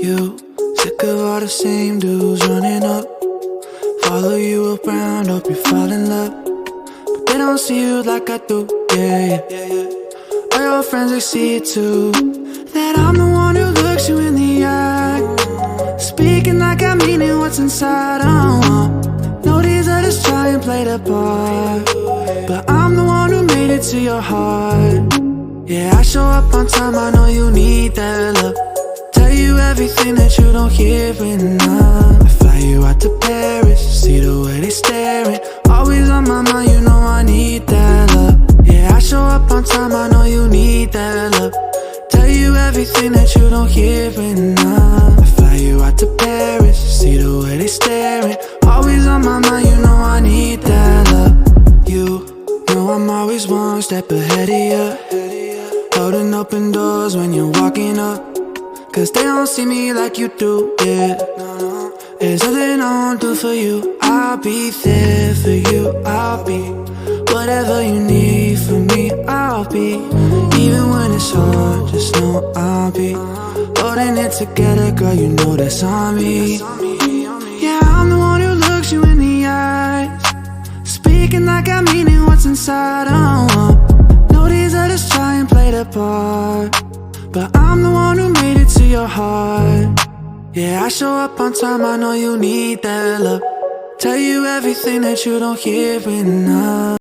You, sick of all the same dudes running up, follow you around, hope you fall in love, but they don't see you like I do, yeah. All your friends, they see it too, that I'm the one who looks you in the eye, speaking like I mean it, what's inside, no, these others try and play the part, but I'm the one who made it to your heart. Yeah, I show up on time, I know you need that love, tell you everything that you don't hear enough. I fly you out to Paris, see the way they staring, always on my mind, you know I need that love. Yeah, I show up on time, I know you need that love, tell you everything that you don't hear enough. I fly you out to Paris, see the way they staring, always on my mind, you know I need that love. You know I'm always one step ahead of you, holding open doors when you're walking up, cause they don't see me like you do, yeah. There's nothing I won't do for you, I'll be there for you, I'll be whatever you need from me, I'll be, even when it's hard, just know I'll be holding it together, girl, you know that's on me. Yeah, I'm the one who looks you in the eyes, speaking like I mean it, what's inside, know these others try and play the part, but I'm the one who made it to your heart. Yeah, I show up on time, I know you need that love, tell you everything that you don't hear enough.